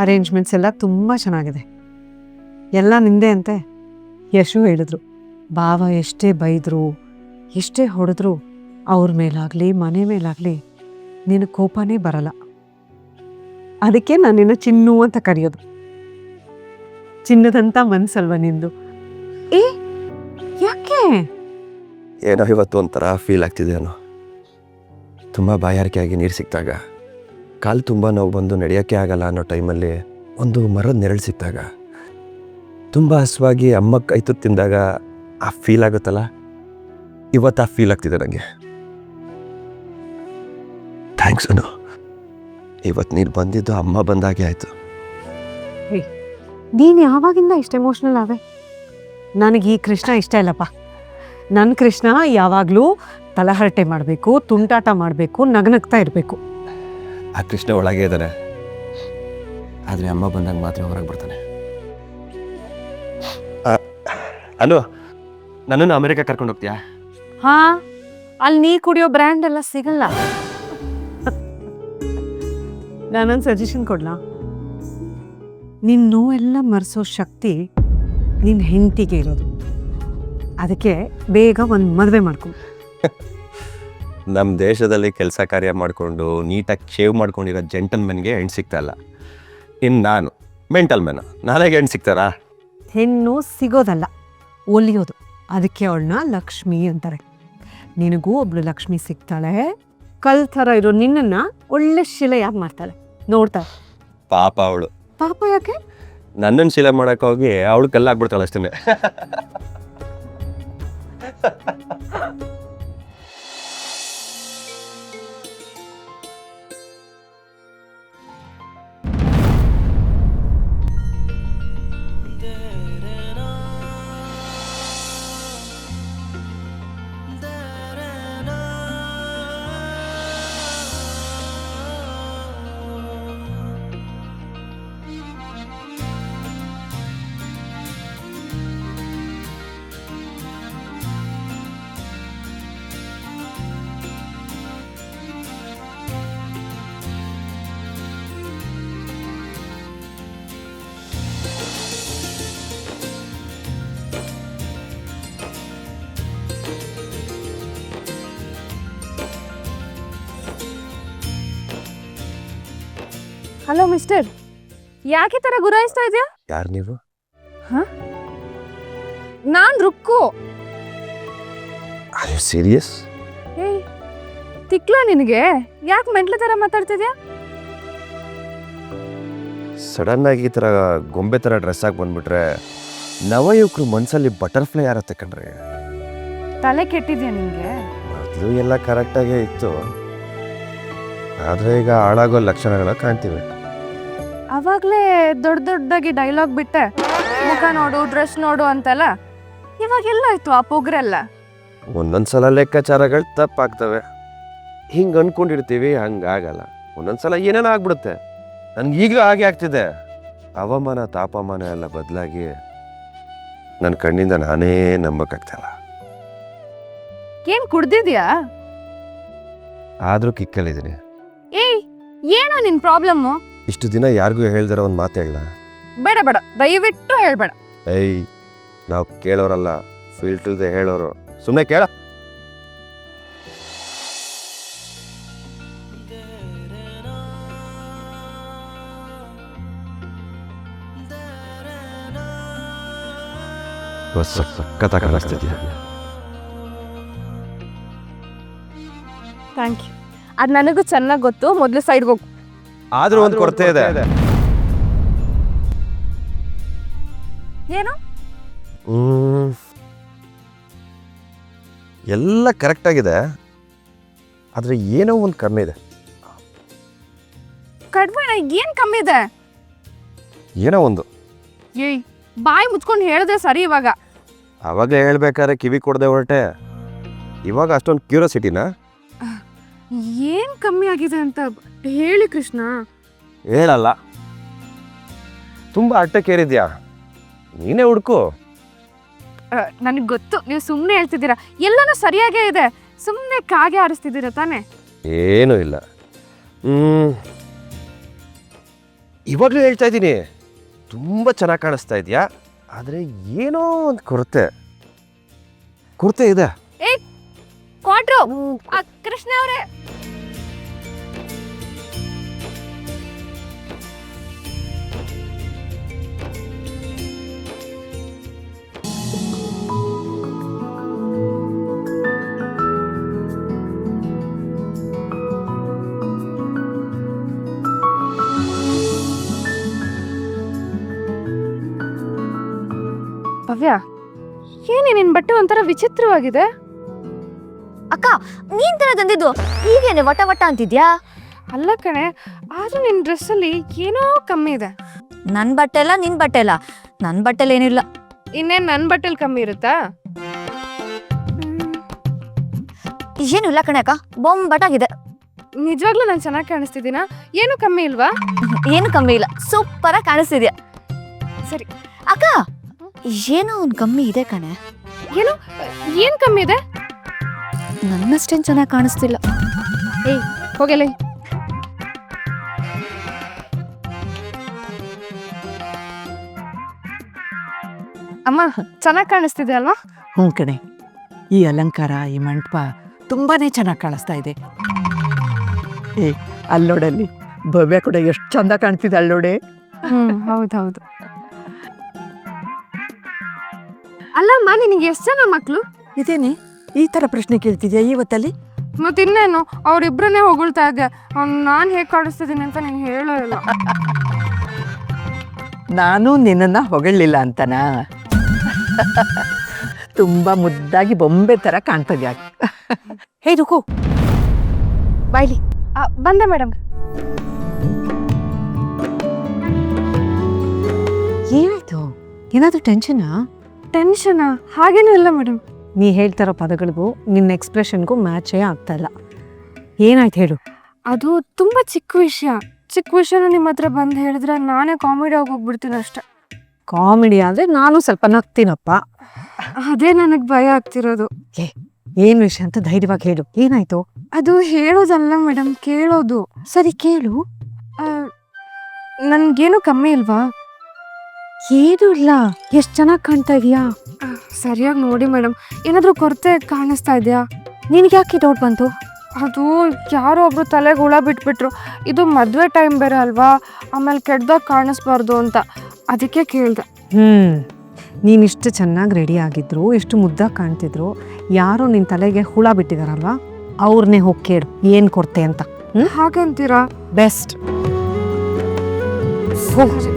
Arrangements ಎಲ್ಲ ತುಂಬ ಚೆನ್ನಾಗಿದೆ. ಎಲ್ಲ ನಿಂದೆ ಅಂತೆ. ಯಶು ಹೇಳಿದ್ರು, ಭಾವ ಎಷ್ಟೇ ಬೈದ್ರು ಎಷ್ಟೇ ಹೊಡೆದ್ರು ಅವ್ರ ಮೇಲಾಗಲಿ ಮನೆ ಮೇಲಾಗಲಿ ನಿನ್ನ ಕೋಪನೇ ಬರಲ್ಲ. ಅದಕ್ಕೆ ನಾನು ನಿನ್ನ ಚಿನ್ನು ಅಂತ ಕರೆಯೋದು. ಚಿನ್ನದಂಥ ಮನ್ಸಲ್ವ ನಿಂದು. ಏ ಯಾಕೆ? ಏನೋ ಇವತ್ತು ಒಂಥರ ಫೀಲ್ ಆಗ್ತಿದೆ. ಏನೋ ತುಂಬ ಬಾಯಾರಿಕೆಯಾಗಿ ನೀರು ಸಿಕ್ಕಿದಾಗ, ಕಾಲು ತುಂಬ ನೋವು ಬಂದು ನಡೆಯೋಕ್ಕೆ ಆಗಲ್ಲ ಅನ್ನೋ ಟೈಮಲ್ಲಿ ಒಂದು ಮರದ ನೆರಳು ಸಿಕ್ಕಿದಾಗ, ತುಂಬ ಹಸುವಾಗಿ ಅಮ್ಮ ಕೈ ತುತ್ತು ತಿಂದಾಗ ಆ ಫೀಲ್ ಆಗುತ್ತಲ್ಲ, ಇವತ್ತು ಆ ಫೀಲ್ ಆಗ್ತಿದೆ ನನಗೆ. ಥ್ಯಾಂಕ್ಸ್ ಅನು. ಇವತ್ತು ನೀನು ಬಂದಿದ್ದು ಅಮ್ಮ ಬಂದಾಗೆ ಆಯಿತು. ನೀನು ಯಾವಾಗಿಂದ ಇಷ್ಟು ಎಮೋಷ್ನಲ್ ಆವೆ? ನನಗೆ ಈ ಕೃಷ್ಣ ಇಷ್ಟ ಇಲ್ಲಪ್ಪ. ನನ್ನ ಕೃಷ್ಣ ಯಾವಾಗಲೂ ತಲಹರಟೆ ಮಾಡಬೇಕು, ತುಂಟಾಟ ಮಾಡಬೇಕು, ನಗ್ನಗ್ತಾ ಇರಬೇಕು. ಆ ಕೃಷ್ಣ ಒಳಗೆ ಇದ್ದಾನೆ, ಆದರೆ ಅಮ್ಮ ಬಂದಾಗ ಮಾತ್ರ ಹೊರಗೆ ಬರ್ತಾನೆ. ಅನು, ನನ್ನನ್ನು ಅಮೆರಿಕ ಕರ್ಕೊಂಡು ಹೋಗ್ತೀಯಾ? ಹಾ, ಅಲ್ಲಿ ನೀ ಕುಡಿಯೋ ಬ್ರ್ಯಾಂಡ್ ಎಲ್ಲ ಸಿಗಲ್ಲ. ನಾನೊಂದು ಸಜೆಷನ್ ಕೊಡ್ಲಾ? ನಿನ್ನ ನೋವೆಲ್ಲ ಮರೆಸೋ ಶಕ್ತಿ ನಿನ್ನ ಹೆಂಡತಿಗೆ ಇರೋದು. ಅದಕ್ಕೆ ಬೇಗ ಒಂದು ಮದುವೆ ಮಾಡ್ಕೊ. ನಮ್ಮ ದೇಶದಲ್ಲಿ ಕೆಲಸ ಕಾರ್ಯ ಮಾಡಿಕೊಂಡು ನೀಟಾಗಿ ಶೇವ್ ಮಾಡ್ಕೊಂಡಿರೋ ಜೆಂಟಲ್ಮೆನ್ಗೆ ಹೆಣ್ಣು ಸಿಗ್ತಾ ಇಲ್ಲ. ಇನ್ನು ನಾನು ಮೆಂಟಲ್ ಮೆನ್, ನಾಳೆಗೆ ಹೆಣ್ಣು ಸಿಗ್ತಾರಾ? ಹೆಣ್ಣು ಸಿಗೋದಲ್ಲ, ಒಲಿಯೋದು. ಅದಕ್ಕೆ ಅವಳನ್ನ ಲಕ್ಷ್ಮಿ ಅಂತಾರೆ. ನಿನಗೂ ಒಬ್ಳು ಲಕ್ಷ್ಮಿ ಸಿಗ್ತಾಳೆ. ಕಲ್ ಥರ ಇರೋ ನಿನ್ನನ್ನು ಒಳ್ಳೆ ಶಿಲೆಯಾಗಿ ಮಾಡ್ತಾಳೆ. ನೋಡ್ತಾಳೆ. ಪಾಪ ಅವಳು. ಪಾಪ ಯಾಕೆ? ನನ್ನನ್ನು ಶಿಲೆ ಮಾಡೋಕೆ ಹೋಗಿ ಅವಳು ಕಲ್ಲಾಗ್ಬಿಡ್ತಾಳೆ ಅಷ್ಟೇ. ಹಲೋ ಮಿಸ್ಟರ್, ಯಾಕೆ ತರ ಗುರಾಯಿಸ್ತಾ ಇದೆಯಾ? ಯಾರು ನೀವು? ನಾನ್ ರುಕ್ಕು. Are you serious? ಏಯ್, ತಿಕ್ಲಾ ನಿನಗೆ? ಯಾಕೆ ಮೆಂಟ್ಲ ತರ ಮಾತಾಡ್ತಿದ್ಯಾ? ಸಡನ್ ಆಗಿ ಈ ಥರ ಗೊಂಬೆ ಥರ ಡ್ರೆಸ್ ಆಗಿ ಬಂದ್ಬಿಟ್ರೆ ನವಯುವಕರು ಮನಸ್ಸಲ್ಲಿ ಬಟರ್ಫ್ಲೈ ಯಾರತ್ತೆ ಕಣ್ರಿ. ತಲೆ ಕೆಟ್ಟಿದ್ಯಾ ನಿನ್ಗೆ? ಮೊದಲು ಎಲ್ಲ ಕರೆಕ್ಟಾಗೇ ಇತ್ತು, ಆದರೆ ಈಗ ಹಾಳಾಗೋ ಲಕ್ಷಣಗಳ ಕಾಣ್ತೀವಿ. ಅವಾಗ್ಲೇ ದೊಡ್ಡ ದೊಡ್ಡದಾಗಿ ಡೈಲಾಗ್ ಬಿಟ್ಟೆ, ಮುಖ ನೋಡು ಡ್ರೆಸ್ ನೋಡು ಅಂತೆಲ್ಲ. ಇವಾಗೆಲ್ಲ ಆಯ್ತು ಆ ಪೊಗ್ರೆಲ್ಲ? ಒಂದೊಂದ್ಸಲ ಲೆಕ್ಕಾಚಾರಗಳು ತಪ್ಪಾಗ್ತವೆ. ಹಿಂಗೆ ಅನ್ಕೊಂಡಿರ್ತೀವಿ, ಹಂಗಾಗಲ್ಲ. ಒಂದೊಂದ್ಸಲ ಏನೇನೋ ಆಗ್ಬಿಡುತ್ತೆ. ನನಗೀಗಲೂ ಹಾಗೆ ಆಗ್ತಿದೆ. ಹವಾಮಾನ ತಾಪಮಾನ ಎಲ್ಲ ಬದಲಾಗಿ ನನ್ನ ಕಣ್ಣಿಂದ ನಾನೇ ನಂಬಕ್ಕಾಗ್ತಿಲ್ಲ. ಏನ್ ಕುಡ್ದಿದ್ಯಾ? ಆದರೂ ಕಿಕ್ಕಲ್ಲಿದ್ದೀನಿ. ಏಯ್, ಏನೋ ನಿನ್ ಪ್ರಾಬ್ಲಮ್ಮು? ಇಷ್ಟು ದಿನ ಯಾರಿಗೂ ಹೇಳ್ದಿರ ಒಂದು ಮಾತು ಹೇಳ. ಬೇಡ ಬೇಡ, ದಯವಿಟ್ಟು ಹೇಳ್ಬೇಡ. ಏಯ್, ನಾವು ಕೇಳೋರಲ್ಲ, ಫೀಲ್ಟಲ್ದೆ ಹೇಳೋರು. ಸುಮ್ಮನೆ ಕೇಳ. ಸಖತ್ತಾಗಿ ಕಾಣಿಸ್ತಿದ್ಯಾ. Thank you. ಅದು ನನಗೂ ಚೆನ್ನಾಗಿ ಗೊತ್ತು. ಮೊದಲು ಸೈಡ್ಗೆ ಹೋಗು. ಆದ್ರೂ ಒಂದು ಕೊರತೆ ಇದೆ. ಏನು? ಎಲ್ಲ ಕರೆಕ್ಟಾಗಿದೆ, ಆದರೆ ಏನೋ ಒಂದು ಕಮ್ಮಿ ಇದೆ. ಕಡಿಮೆ? ಏನು ಕಮ್ಮಿ ಇದೆ? ಏನೋ ಒಂದು. ಏಯ್, ಬಾಯಿ ಮುಚ್ಕೊಂಡು ಹೇಳಿದ್ರೆ ಸರಿ. ಇವಾಗ ಅವಾಗಲೇ ಹೇಳ್ಬೇಕಾದ್ರೆ ಕಿವಿ ಕೊಡದೆ ಹೊರಟೆ. ಇವಾಗ ಅಷ್ಟೊಂದು ಕ್ಯೂರಿಯಾಸಿಟಿನಾ? ಏನು ಕಮ್ಮಿ ಆಗಿದೆ ಅಂತ ಹೇಳಿ ಕೃಷ್ಣ. ಹೇಳಲ್ಲ. ತುಂಬ ಅಟ್ಟಕ್ಕೇರಿದ್ಯಾ, ನೀನೇ ಹುಡ್ಕು. ನನಗೆ ಗೊತ್ತು, ನೀವು ಸುಮ್ಮನೆ ಹೇಳ್ತಿದ್ದೀರಾ. ಎಲ್ಲನೂ ಸರಿಯಾಗೇ ಇದೆ. ಸುಮ್ಮನೆ ಕಾಗೆ ಆರಿಸ್ತಿದ್ದೀರಾ ತಾನೇ? ಏನೂ ಇಲ್ಲ. ಇವಾಗಲೂ ಹೇಳ್ತಾ ಇದ್ದೀನಿ, ತುಂಬ ಚೆನ್ನಾಗಿ ಕಾಣಿಸ್ತಾ ಇದೆಯಾ, ಆದರೆ ಏನೋ ಒಂದು ಕೊರತೆ ಇದೆ. ಏ ಕ್ವಾಟ್ರು ಕೃಷ್ಣ ಅವರೇ, ಭವ್ಯ ಏನೇ ನಿನ್ ಬಟ್ಟೆ ಒಂಥರ ವಿಚಿತ್ರವಾಗಿದೆ. ಅಕ್ಕ ನೀನ್ ತರ ತಂದಿದ್ದು ಈಗೇನೆ ವಟ ವಟ ಅಂತಿದ್ಯಾ? ಅಲ್ಲ ಕಣೆ, ಆದ್ರೂ ನಿನ್ ಡ್ರೆಸ್ ಅಲ್ಲಿ ಏನೋ ಕಮ್ಮಿ ಇದೆ. ನನ್ ಬಟ್ಟೆ ಇಲ್ಲ ನಿನ್ ಬಟ್ಟೆ ಇಲ್ಲ, ನನ್ ಬಟ್ಟೆಲ್ ಏನಿಲ್ಲ. ಇನ್ನೇನ್ ನನ್ ಬಟ್ಟೆಲ್ ಕಮ್ಮಿ ಇರುತ್ತಾ? ಏನು ಇಲ್ಲ ಕಣೆ ಅಕ್ಕ, ಬೊಂಬಟಾಗಿದೆ. ನಿಜವಾಗ್ಲೂ ನಾನು ಚೆನ್ನಾಗಿ ಕಾಣಿಸ್ತಿದ್ದೀನಾ? ಏನು ಕಮ್ಮಿ ಇಲ್ವಾ? ಏನು ಕಮ್ಮಿ ಇಲ್ಲ, ಸೂಪರ್ ಆಗಿ ಕಾಣಿಸ್ತಿದ್ಯಾ. ಸರಿ ಅಕ್ಕ ಏನೋ ಒಂದ್ ಕಮ್ಮಿ ಇದೆ ಕಣೆ. ಏನು ಏನ್ ಕಮ್ಮಿ ಇದೆ? ನನ್ನಷ್ಟೇನ್ ಚೆನ್ನಾಗಿ ಕಾಣಿಸ್ತಿಲ್ಲ. ಏಯ್ ಹೋಗಲೇ. ಅಮ್ಮ ಚೆನ್ನಾಗಿ ಕಾಣಿಸ್ತಿದೆ ಅಲ್ವಾ? ಹ್ಞೂ ಕಣೆ, ಈ ಅಲಂಕಾರ, ಈ ಮಂಟಪ ತುಂಬಾನೇ ಚೆನ್ನಾಗಿ ಕಾಣಿಸ್ತಾ ಇದೆ. ಏ ಅಲ್ಲೋಡಲ್ಲಿ ಭವ್ಯ ಕೂಡ ಎಷ್ಟು ಚಂದ ಕಾಣ್ತಿದೆ ಅಲ್ಲೋಡೆ. ಹೌದೌದು. ಅಲ್ಲಮ್ಮ ನಿನಗೆ ಎಷ್ಟು ಜನ ಮಕ್ಳು? ಇದೇನೆ ಈ ಥರ ಪ್ರಶ್ನೆ ಕೇಳ್ತಿದ್ಯಾ ಇವತ್ತಲ್ಲಿ? ಮತ್ತಿನ್ನೇನು ಅವ್ರಿಬ್ರನ್ನೇ ಹೊಗಳ್ತಾ ಇದ್ದೆ. ನಾನು ಹೇಗೆ ಕಾಣಿಸ್ತಿದ್ದೀನಿ ಅಂತ ನೀನು ಹೇಳೋ ಇಲ್ಲ. ನಾನು ನಿನ್ನನ್ನು ಹೊಗಳಲಿಲ್ಲ ಅಂತನಾ? ತುಂಬ ಮುದ್ದಾಗಿ ಬೊಂಬೆ ಥರ ಕಾಣ್ತದ್ಯಾ. ಹೇ ರುಕು, ಬಾಯ್ಲಿ. ಬಂದೆ ಮೇಡಮ್. ಏನಾಯ್ತು? ಏನಾದರೂ ಟೆನ್ಷನಾ? ಟೆನ್ಷನಾ? ಹಾಗೇನೂ ಇಲ್ಲ ಮೇಡಮ್. ನೀ ಹೇಳ್ತಾರೋ ಪದಗಳಿಗೂ ನಿನ್ನ ಎಕ್ಸ್ಪ್ರೆಷನ್ಗೂ ಮ್ಯಾಚೇ ಆಗ್ತಾ ಇಲ್ಲ. ಏನಾಯ್ತು ಹೇಳು. ಅದು ತುಂಬ ಚಿಕ್ಕ ವಿಷಯನ ನಿಮ್ಮ ಹತ್ರ ಬಂದು ಹೇಳಿದ್ರೆ ನಾನೇ ಕಾಮಿಡಿ ಆಗೋಗ್ಬಿಡ್ತೀನಿ ಅಷ್ಟೆ. ಕಾಮಿಡಿ ಅಂದರೆ ನಾನು ಸ್ವಲ್ಪ ನಗ್ತೀನಪ್ಪ. ಅದೇ ನನಗೆ ಭಯ ಆಗ್ತಿರೋದು. ಏನು ವಿಷಯ ಅಂತ ಧೈರ್ಯವಾಗಿ ಹೇಳು. ಏನಾಯ್ತು? ಅದು ಹೇಳೋದಲ್ಲ ಮೇಡಮ್, ಕೇಳೋದು. ಸರಿ ಕೇಳು. ನನ್ಗೇನು ಕಮ್ಮಿ ಇಲ್ವಾ? ಏನೂ ಇಲ್ಲ, ಎಷ್ಟು ಚೆನ್ನಾಗಿ ಕಾಣ್ತಾ ಇದೀಯಾ. ಸರಿಯಾಗಿ ನೋಡಿ ಮೇಡಮ್, ಏನಾದರೂ ಕೊರತೆ ಕಾಣಿಸ್ತಾ ಇದೆಯಾ? ನಿನಗೆ ಯಾಕೆ ಡೌಟ್ ಬಂತು? ಅದು ಯಾರೋ ಒಬ್ರು ತಲೆಗೆ ಹುಳ ಬಿಟ್ಬಿಟ್ರು. ಇದು ಮದುವೆ ಟೈಮ್ ಬೇರೆ ಅಲ್ವಾ, ಆಮೇಲೆ ಕೆಟ್ಟದಾಗ ಕಾಣಿಸ್ಬಾರ್ದು ಅಂತ, ಅದಕ್ಕೆ ಕೇಳ್ದೆ. ನೀನಿಷ್ಟು ಚೆನ್ನಾಗಿ ರೆಡಿ ಆಗಿದ್ರು, ಎಷ್ಟು ಮುದ್ದಾಗಿ ಕಾಣ್ತಿದ್ರು, ಯಾರೋ ನಿನ್ನ ತಲೆಗೆ ಹುಳ ಬಿಟ್ಟಿದಾರಲ್ವಾ, ಅವ್ರನ್ನೇ ಹೋಗಿ ಕೇಳು ಏನು ಕೊರತೆ ಅಂತ. ಹಾಗಂತೀರಾ? ಬೆಸ್ಟ್. ಸರಿ.